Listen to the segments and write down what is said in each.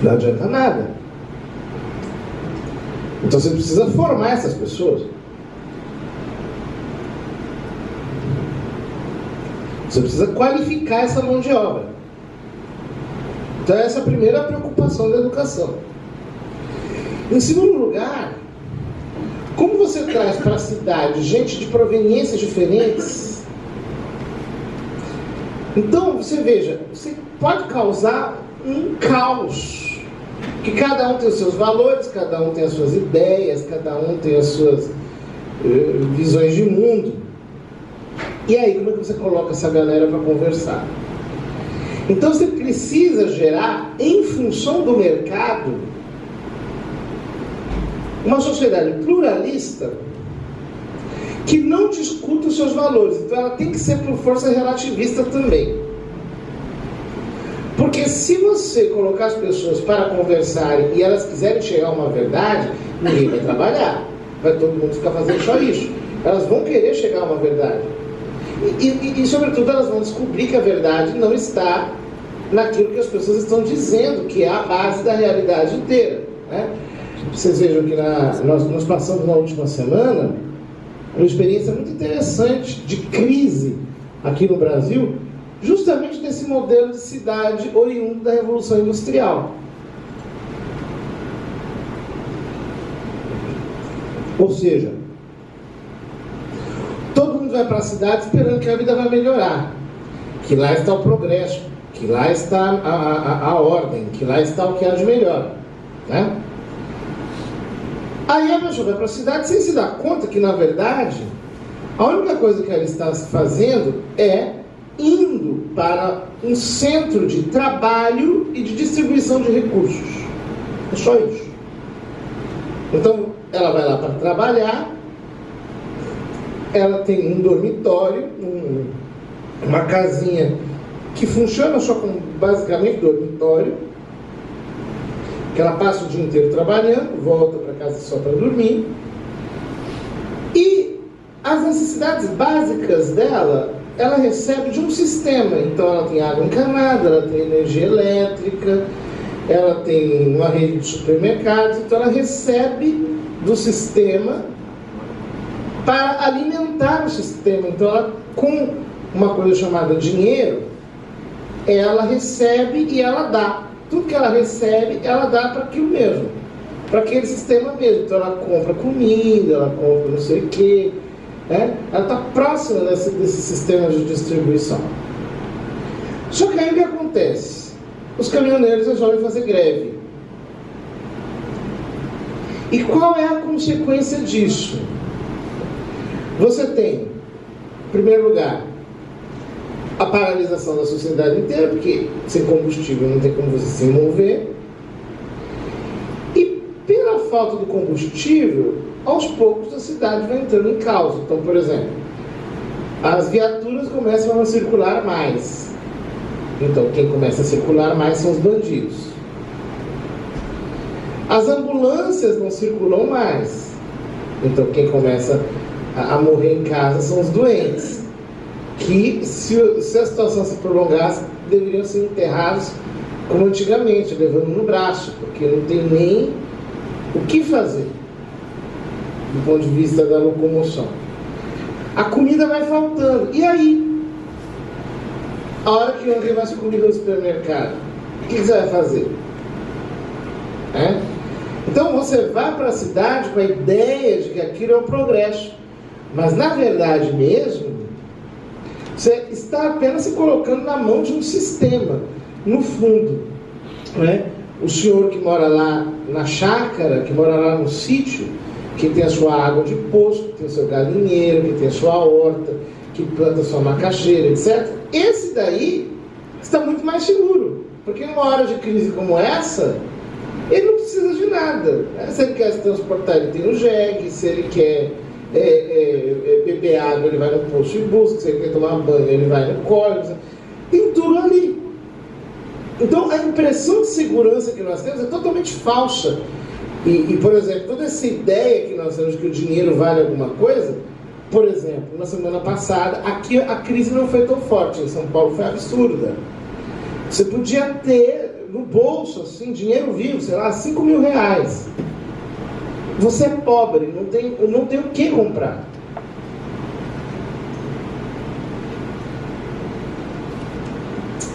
não adianta nada. Então você precisa formar essas pessoas. Você precisa qualificar essa mão de obra. Então essa é a primeira preocupação da educação. Em segundo lugar, como você traz para a cidade gente de proveniências diferentes, então você veja, você pode causar um caos, que cada um tem os seus valores, cada um tem as suas ideias, cada um tem as suas visões de mundo. E aí, como é que você coloca essa galera para conversar? Então você precisa gerar, em função do mercado, uma sociedade pluralista que não discuta os seus valores. Então ela tem que ser por força relativista também. Porque se você colocar as pessoas para conversarem e elas quiserem chegar a uma verdade, ninguém vai trabalhar. Vai todo mundo ficar fazendo só isso. Elas vão querer chegar a uma verdade. E sobretudo, elas vão descobrir que a verdade não está naquilo que as pessoas estão dizendo, que é a base da realidade inteira, né? Vocês vejam que nós passamos na última semana uma experiência muito interessante de crise aqui no Brasil, justamente nesse modelo de cidade oriundo da Revolução Industrial. Ou seja, todo mundo vai para a cidade esperando que a vida vai melhorar, que lá está o progresso, que lá está a ordem, que lá está o que há de melhor, né? Aí a pessoa vai para a cidade sem se dar conta que, na verdade, a única coisa que ela está fazendo é indo para um centro de trabalho e de distribuição de recursos. É só isso. Então, ela vai lá para trabalhar, ela tem um dormitório, uma casinha que funciona só como basicamente dormitório, que ela passa o dia inteiro trabalhando, volta para casa só para dormir, e as necessidades básicas dela, ela recebe de um sistema. Então ela tem água encanada, ela tem energia elétrica, ela tem uma rede de supermercados, então ela recebe do sistema para alimentar o sistema. Então ela, com uma coisa chamada dinheiro, ela recebe e ela dá. Tudo que ela recebe, ela dá para aquilo mesmo, para aquele sistema mesmo. Então ela compra comida, ela compra não sei o quê, né? Ela está próxima desse sistema de distribuição. Só que aí o que acontece? Os caminhoneiros resolvem fazer greve. E qual é a consequência disso? Você tem, em primeiro lugar, a paralisação da sociedade inteira, porque sem combustível não tem como você se mover. E pela falta do combustível, aos poucos a cidade vai entrando em caos. Então, por exemplo, as viaturas começam a não circular mais. Então, quem começa a circular mais são os bandidos. As ambulâncias não circulam mais. Então, quem começa a morrer em casa são os doentes, que, se a situação se prolongasse, deveriam ser enterrados como antigamente, levando no braço, porque não tem nem o que fazer do ponto de vista da locomoção. A comida vai faltando. E aí? A hora que não tem mais comida no supermercado, o que você vai fazer? Então você vai para a cidade com a ideia de que aquilo é o progresso, mas na verdade mesmo, você está apenas se colocando na mão de um sistema. No fundo, né? O senhor que mora lá na chácara, que mora lá no sítio, que tem a sua água de poço, que tem o seu galinheiro, que tem a sua horta, que planta a sua macaxeira, etc. Esse daí está muito mais seguro, porque numa hora de crise como essa, ele não precisa de nada. Se ele quer se transportar, ele tem o jegue. Se ele quer beber água, ele vai no poço e busca. Se ele quer tomar banho, ele vai no córrego. Tem tudo ali. Então a impressão de segurança que nós temos é totalmente falsa. E, por exemplo, toda essa ideia que nós temos de que o dinheiro vale alguma coisa, por exemplo, na semana passada, aqui a crise não foi tão forte, em São Paulo foi absurda. Você podia ter no bolso, assim, dinheiro vivo, sei lá, 5 mil reais. Você é pobre, não tem o que comprar.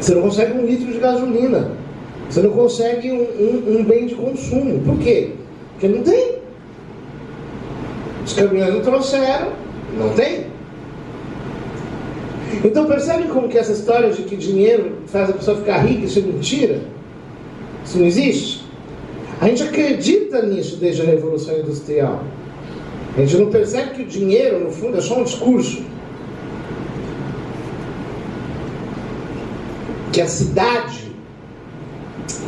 Você não consegue 1 litro de gasolina. Você não consegue um bem de consumo. Por quê? Porque não tem. Os caminhões não trouxeram, não tem. Então percebem como que essa história de que dinheiro faz a pessoa ficar rica, isso é mentira? Isso não existe? A gente acredita nisso desde a Revolução Industrial. A gente não percebe que o dinheiro, no fundo, é só um discurso. Que a cidade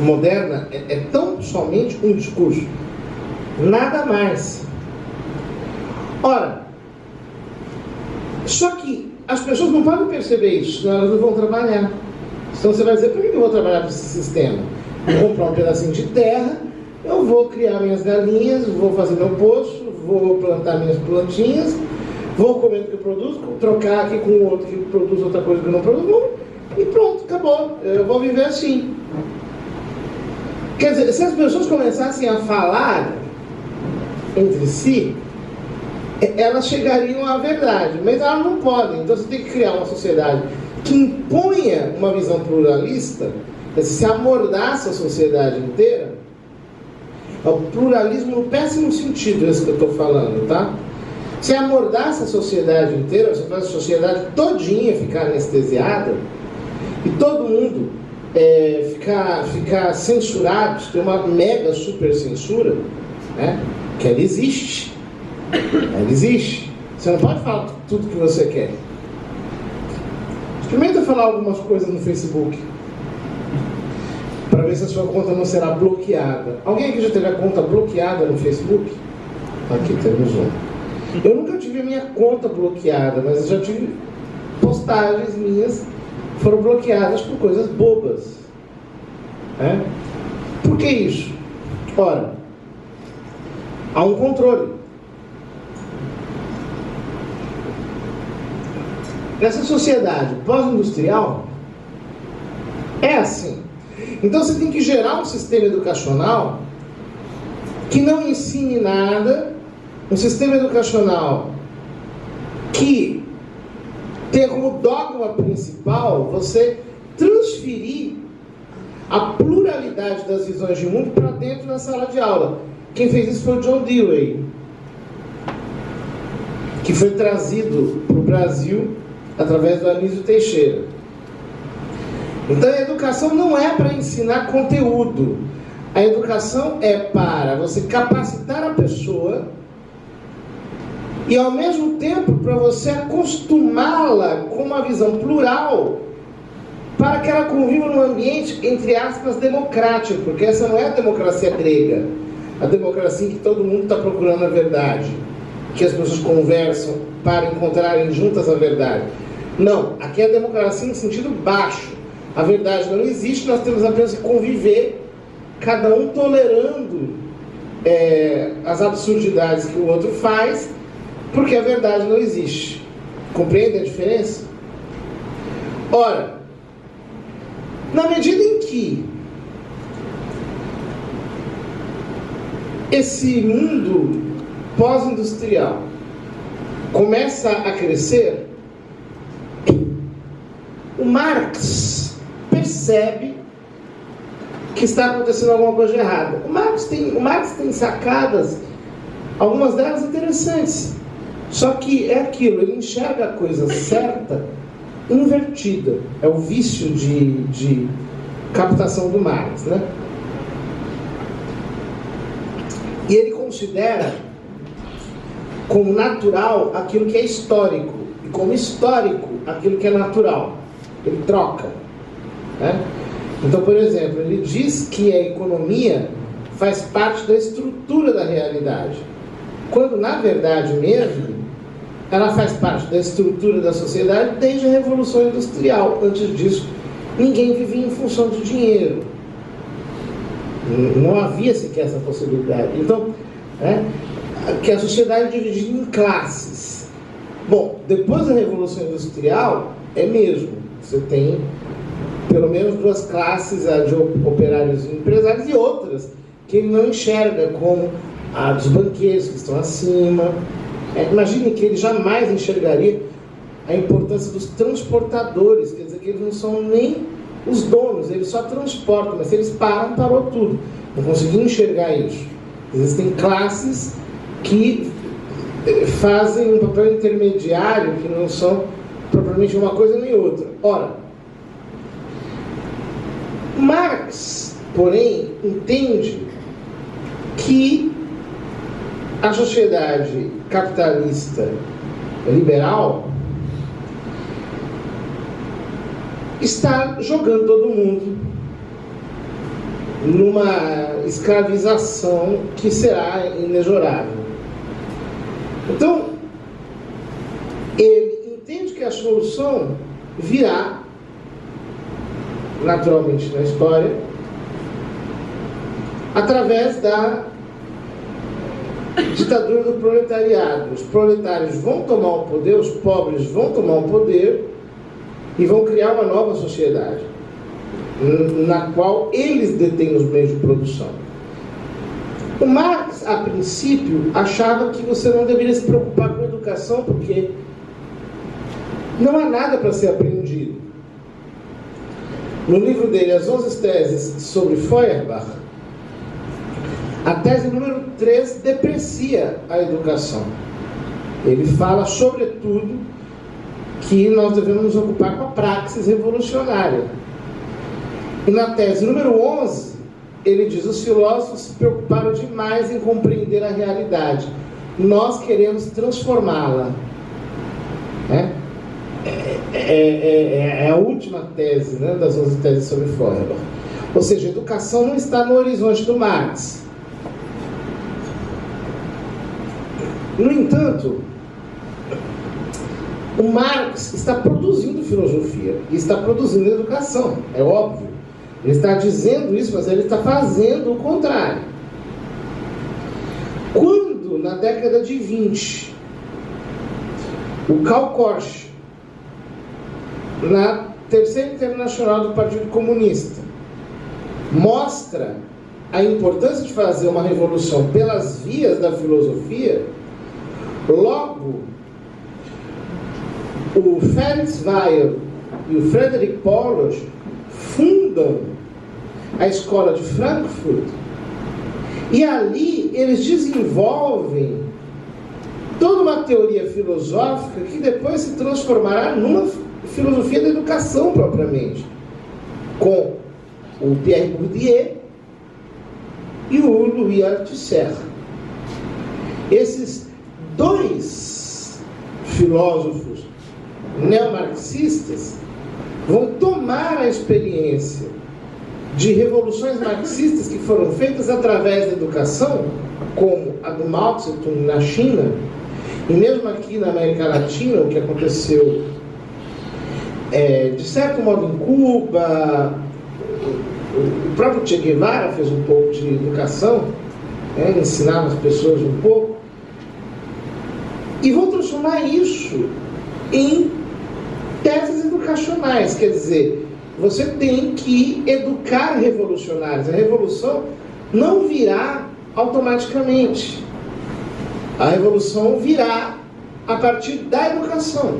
moderna é tão somente um discurso. Nada mais. Ora, só que as pessoas não podem perceber isso, senão elas não vão trabalhar. Então você vai dizer, por que eu vou trabalhar para esse sistema? Vou comprar um pedacinho de terra, eu vou criar minhas galinhas, vou fazer meu poço, vou plantar minhas plantinhas, vou comer o que eu produzo, trocar aqui com o outro que produz outra coisa que eu não produzo, e pronto, acabou. Eu vou viver assim. Quer dizer, se as pessoas começassem a falar entre si, elas chegariam à verdade, mas elas não podem. Então você tem que criar uma sociedade que imponha uma visão pluralista, se amordaça a sociedade inteira. É o pluralismo no péssimo sentido, esse que eu estou falando, tá? Se amordaça a sociedade inteira, você faz a sociedade todinha ficar anestesiada, e todo mundo ficar censurado, ter uma mega super censura, né? Que ela existe. Ela existe. Você não pode falar tudo que você quer. Experimenta falar algumas coisas no Facebook para ver se a sua conta não será bloqueada. Alguém aqui já teve a conta bloqueada no Facebook? Aqui temos um. Eu nunca tive a minha conta bloqueada, mas eu já tive postagens minhas que foram bloqueadas por coisas bobas. Por que isso? Ora, há um controle. Nessa sociedade pós-industrial, é assim. Então você tem que gerar um sistema educacional que não ensine nada, um sistema educacional que tenha como dogma principal você transferir a pluralidade das visões de mundo para dentro da sala de aula. Quem fez isso foi o John Dewey, que foi trazido para o Brasil através do Anísio Teixeira. Então a educação não é para ensinar conteúdo. A educação é para você capacitar a pessoa e ao mesmo tempo para você acostumá-la com uma visão plural para que ela conviva num ambiente, entre aspas, democrático, porque essa não é a democracia grega, a democracia em que todo mundo está procurando a verdade, que as pessoas conversam para encontrarem juntas a verdade. Não, aqui é a democracia em sentido baixo. A verdade não existe, nós temos apenas que conviver, cada um tolerando as absurdidades que o outro faz, porque a verdade não existe. Compreende a diferença? Ora, na medida em que esse mundo pós-industrial começa a crescer, o Marx percebe que está acontecendo alguma coisa de errada. O Marx tem sacadas, algumas delas interessantes. Só que é aquilo, ele enxerga a coisa certa invertida. É o vício de captação do Marx, né? E ele considera como natural aquilo que é histórico, e como histórico aquilo que é natural. Ele troca, né? Então, por exemplo, ele diz que a economia faz parte da estrutura da realidade, quando na verdade mesmo ela faz parte da estrutura da sociedade desde a Revolução Industrial. Antes disso, ninguém vivia em função do dinheiro. Não havia sequer essa possibilidade. Então, que a sociedade é dividida em classes. Bom, depois da Revolução Industrial, é mesmo. Você tem pelo menos duas classes, a de operários e empresários, e outras que ele não enxerga, como a dos banqueiros que estão acima. Imagine que ele jamais enxergaria a importância dos transportadores, quer dizer que eles não são nem os donos, eles só transportam, mas se eles param, parou tudo. Não consegui enxergar isso. Existem classes que fazem um papel intermediário, que não são propriamente uma coisa nem outra. Ora, Marx, porém, entende que a sociedade capitalista liberal está jogando todo mundo numa escravização que será inexorável. Então, ele entende que a solução virá naturalmente na história através da ditadura do proletariado. Os proletários vão tomar o poder, os pobres vão tomar o poder e vão criar uma nova sociedade na qual eles detêm os meios de produção. O Marx, a princípio, achava que você não deveria se preocupar com a educação porque não há nada para ser aprendido. No livro dele, As 11 Teses sobre Feuerbach, a tese número 3 deprecia a educação. Ele fala, sobretudo, que nós devemos nos ocupar com a praxis revolucionária. E na tese número 11, ele diz, os filósofos se preocuparam demais em compreender a realidade. Nós queremos transformá-la. É a última tese, né, das 11 teses sobre Feuerbach. Ou seja, a educação não está no horizonte do Marx. No entanto, o Marx está produzindo filosofia e está produzindo educação, é óbvio. Ele está dizendo isso, mas ele está fazendo o contrário. Quando, na década de 20, o Karl Korsch, na Terceira Internacional do Partido Comunista, mostra a importância de fazer uma revolução pelas vias da filosofia, logo o Felix Weil e o Frederick Paulos fundam a escola de Frankfurt e ali eles desenvolvem toda uma teoria filosófica que depois se transformará numa filosofia da educação propriamente, com o Pierre Bourdieu e o Louis Althusser. Esses dois filósofos neomarxistas vão tomar a experiência de revoluções marxistas que foram feitas através da educação, como a do Mao Tse-tung na China, e mesmo aqui na América Latina, o que aconteceu de certo modo em Cuba, o próprio Che Guevara fez um pouco de educação, ensinava as pessoas um pouco, e vão transformar isso em teses educacionais, quer dizer, você tem que educar revolucionários. A revolução não virá automaticamente. A revolução virá a partir da educação.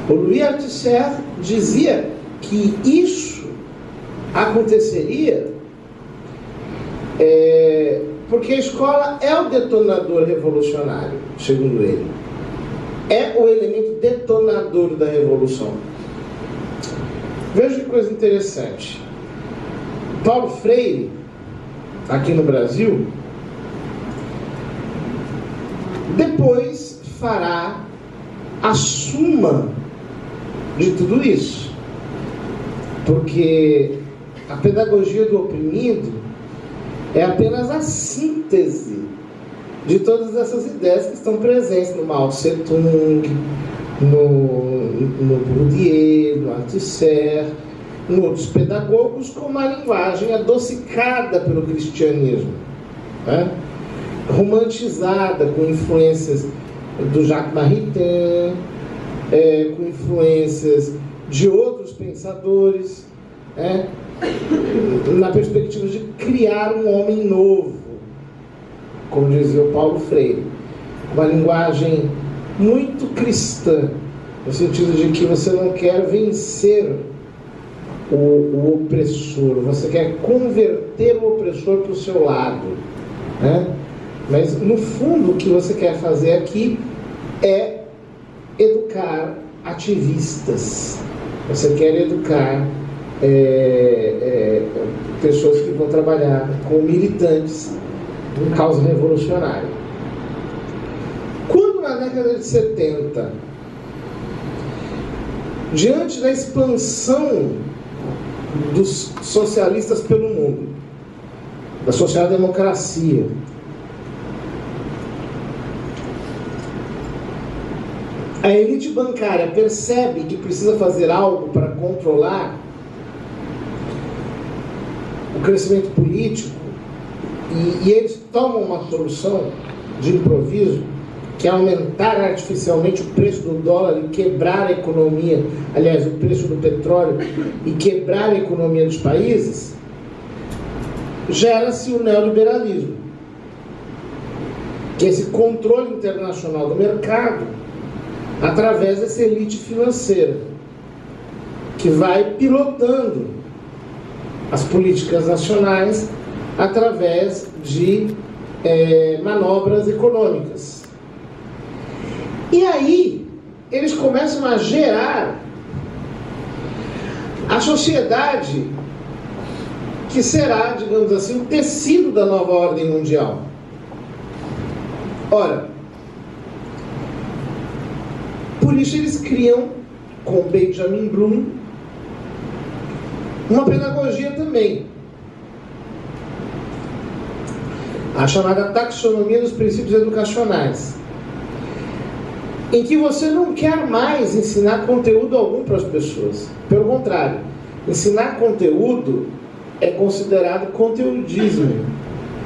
O Louis Althusser dizia que isso aconteceria porque a escola é o detonador revolucionário, segundo ele. É o elemento detonador da revolução. Veja que coisa interessante. Paulo Freire, aqui no Brasil, depois fará a suma de tudo isso. Porque a pedagogia do oprimido é apenas a síntese de todas essas ideias que estão presentes no Mao Tse-tung, no Bourdieu, no Althusser, em outros pedagogos, com uma linguagem adocicada pelo cristianismo, romantizada, com influências do Jacques Maritain, com influências de outros pensadores, na perspectiva de criar um homem novo, como dizia o Paulo Freire. Uma linguagem muito cristã, no sentido de que você não quer vencer o opressor, você quer converter o opressor para o seu lado, Mas, no fundo, o que você quer fazer aqui é educar ativistas. Você quer educar pessoas que vão trabalhar com militantes em causa revolucionária. Quando, na década de 70, diante da expansão dos socialistas pelo mundo, da social-democracia, a elite bancária percebe que precisa fazer algo para controlar o crescimento político, e eles tomam uma solução de improviso, que é aumentar artificialmente o preço do dólar e quebrar a economia, aliás, o preço do petróleo, e quebrar a economia dos países, gera-se o neoliberalismo, que é esse controle internacional do mercado através dessa elite financeira, que vai pilotando as políticas nacionais através de manobras econômicas. E aí, eles começam a gerar a sociedade que será, digamos assim, o tecido da nova ordem mundial. Ora, por isso eles criam, com Benjamin Bloom, uma pedagogia também, a chamada taxonomia dos princípios educacionais, em que você não quer mais ensinar conteúdo algum para as pessoas. Pelo contrário, ensinar conteúdo é considerado conteudismo.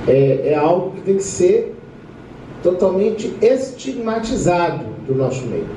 É algo que tem que ser totalmente estigmatizado do nosso meio.